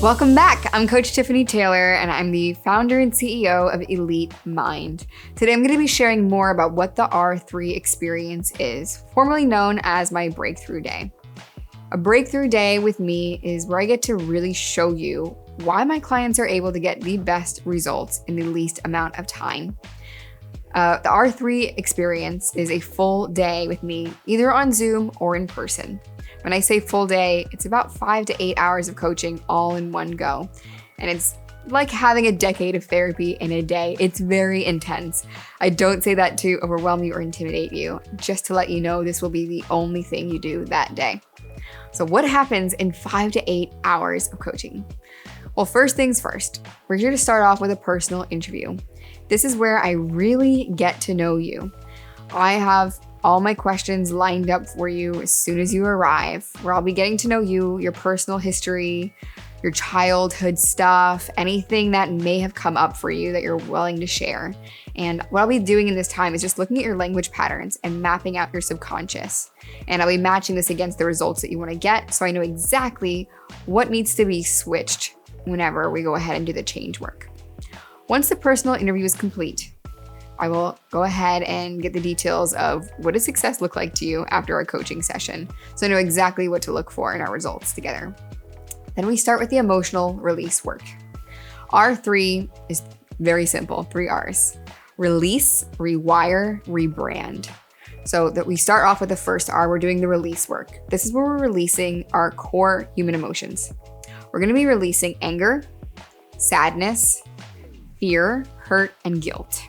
Welcome back. I'm Coach Tiffany Taylor, and I'm the founder and CEO of Elite Mind. Today, I'm going to be sharing more about what the R3 experience is, formerly known as my breakthrough day. A breakthrough day with me is where I get to really show you why my clients are able to get the best results in the least amount of time. The R3 experience is a full day with me, either on Zoom or in person. When I say full day, it's about 5 to 8 hours of coaching all in one go. And it's like having a decade of therapy in a day. It's very intense. I don't say that to overwhelm you or intimidate you, just to let you know this will be the only thing you do that day. So what happens in 5 to 8 hours of coaching? Well, first things first, we're here to start off with a personal interview. This is where I really get to know you. I have all my questions lined up for you as soon as you arrive, where I'll be getting to know you, your personal history, your childhood stuff, anything that may have come up for you that you're willing to share. And what I'll be doing in this time is just looking at your language patterns and mapping out your subconscious. And I'll be matching this against the results that you want to get, so I know exactly what needs to be switched whenever we go ahead and do the change work. Once the personal interview is complete, I will go ahead and get the details of what does success look like to you after our coaching session, so I know exactly what to look for in our results together. Then we start with the emotional release work. R3 is very simple, 3 R's. Release, rewire, rebrand. So that we start off with the first R, we're doing the release work. This is where we're releasing our core human emotions. We're gonna be releasing anger, sadness, fear, hurt, and guilt.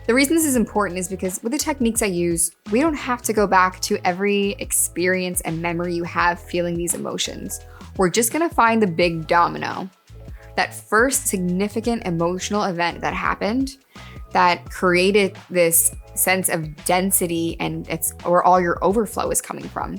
The reason this is important is because with the techniques I use, we don't have to go back to every experience and memory you have feeling these emotions. We're just gonna find the big domino, that first significant emotional event that happened that created this sense of density, and it's where all your overflow is coming from.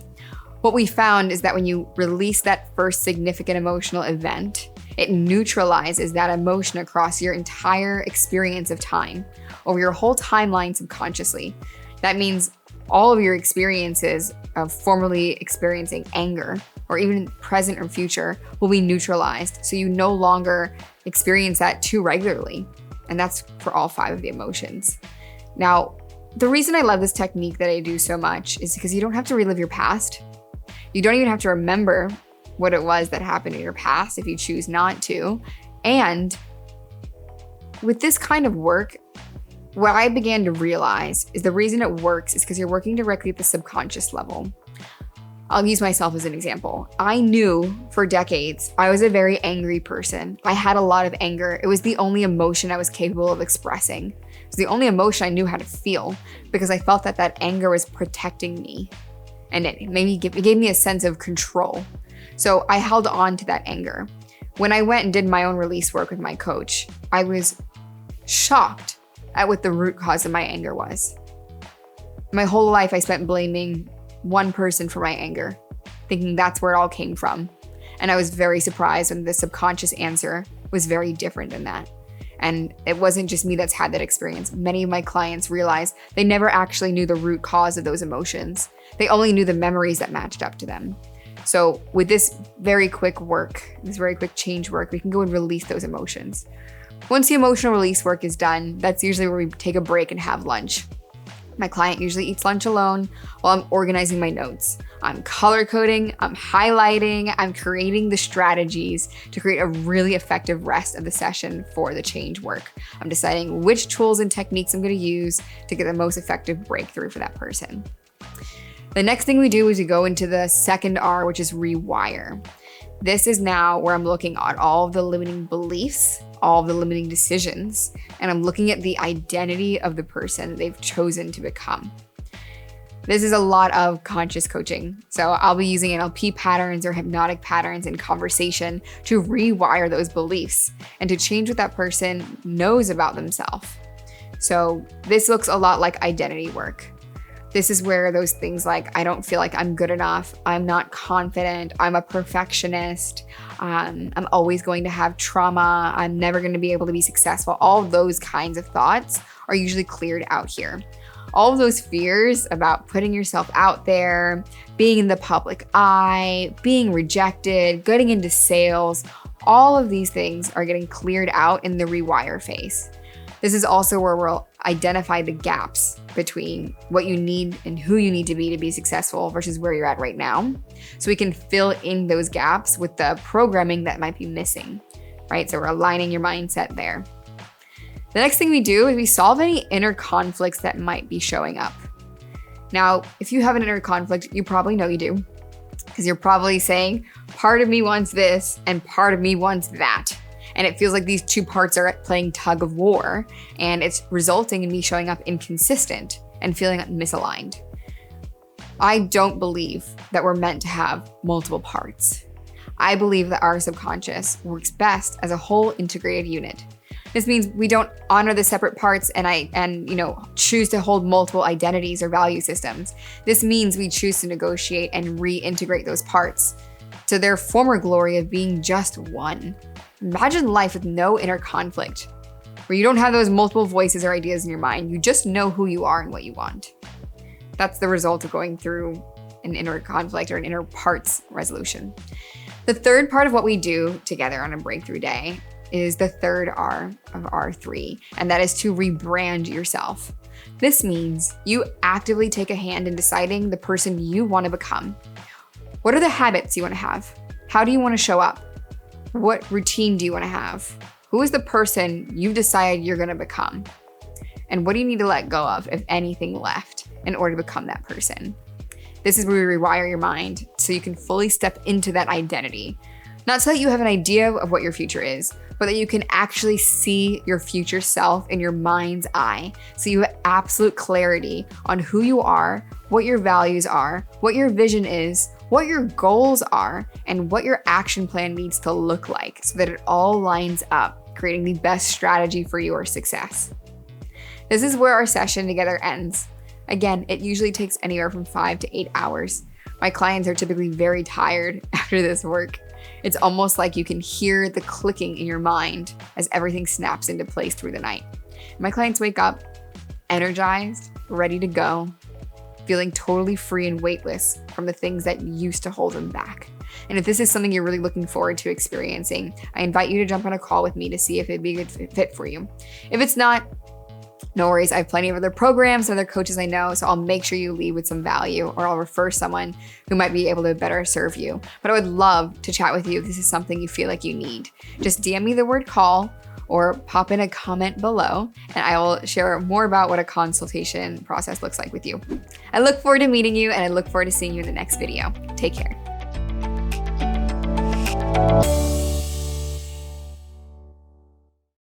What we found is that when you release that first significant emotional event, it neutralizes that emotion across your entire experience of time, over your whole timeline subconsciously. That means all of your experiences of formerly experiencing anger, or even present or future, will be neutralized, so you no longer experience that too regularly. And that's for all 5 of the emotions. Now, the reason I love this technique that I do so much is because you don't have to relive your past. You don't even have to remember what it was that happened in your past if you choose not to. And with this kind of work, what I began to realize is the reason it works is because you're working directly at the subconscious level. I'll use myself as an example. I knew for decades I was a very angry person. I had a lot of anger. It was the only emotion I was capable of expressing. It was the only emotion I knew how to feel, because I felt that that anger was protecting me. And it gave me a sense of control. So I held on to that anger. When I went and did my own release work with my coach, I was shocked at what the root cause of my anger was. My whole life I spent blaming one person for my anger, thinking that's where it all came from. And I was very surprised when the subconscious answer was very different than that. And it wasn't just me that's had that experience. Many of my clients realized they never actually knew the root cause of those emotions. They only knew the memories that matched up to them. So with this very quick work, this very quick change work, we can go and release those emotions. Once the emotional release work is done, that's usually where we take a break and have lunch. My client usually eats lunch alone while I'm organizing my notes. I'm color coding, I'm highlighting, I'm creating the strategies to create a really effective rest of the session for the change work. I'm deciding which tools and techniques I'm going to use to get the most effective breakthrough for that person. The next thing we do is we go into the second R, which is rewire. This is now where I'm looking at all of the limiting beliefs, all of the limiting decisions, and I'm looking at the identity of the person that they've chosen to become. This is a lot of conscious coaching. So I'll be using NLP patterns or hypnotic patterns in conversation to rewire those beliefs and to change what that person knows about themselves. So this looks a lot like identity work. This is where those things like, I don't feel like I'm good enough, I'm not confident, I'm a perfectionist, I'm always going to have trauma, I'm never going to be able to be successful. All of those kinds of thoughts are usually cleared out here. All of those fears about putting yourself out there, being in the public eye, being rejected, getting into sales, All of these things are getting cleared out in the rewire phase. This is also where we'll identify the gaps between what you need and who you need to be successful versus where you're at right now. So we can fill in those gaps with the programming that might be missing, right? So we're aligning your mindset there. The next thing we do is we solve any inner conflicts that might be showing up. Now, if you have an inner conflict, you probably know you do, because you're probably saying, part of me wants this and part of me wants that. And it feels like these two parts are playing tug of war, and it's resulting in me showing up inconsistent and feeling misaligned. I don't believe that we're meant to have multiple parts. I believe that our subconscious works best as a whole integrated unit. This means we don't honor the separate parts and choose to hold multiple identities or value systems. This means we choose to negotiate and reintegrate those parts to their former glory of being just one. Imagine life with no inner conflict, where you don't have those multiple voices or ideas in your mind. You just know who you are and what you want. That's the result of going through an inner conflict or an inner parts resolution. The third part of what we do together on a breakthrough day is the third R of R3, and that is to rebrand yourself. This means you actively take a hand in deciding the person you want to become. What are the habits you want to have? How do you want to show up? What routine do you want to have? Who is the person you've decided you're going to become? And what do you need to let go of, if anything, left in order to become that person? This is where we rewire your mind so you can fully step into that identity. Not so that you have an idea of what your future is, but that you can actually see your future self in your mind's eye. So you have absolute clarity on who you are, what your values are, what your vision is, what your goals are, and what your action plan needs to look like, so that it all lines up, creating the best strategy for your success. This is where our session together ends. Again, it usually takes anywhere from 5 to 8 hours. My clients are typically very tired after this work. It's almost like you can hear the clicking in your mind as everything snaps into place through the night. My clients wake up energized, ready to go, feeling totally free and weightless from the things that used to hold them back. And if this is something you're really looking forward to experiencing, I invite you to jump on a call with me to see if it'd be a good fit for you. If it's not, no worries. I have plenty of other programs and other coaches I know, so I'll make sure you leave with some value, or I'll refer someone who might be able to better serve you. But I would love to chat with you if this is something you feel like you need. Just DM me the word call or pop in a comment below, and I will share more about what a consultation process looks like with you. I look forward to meeting you, and I look forward to seeing you in the next video. Take care.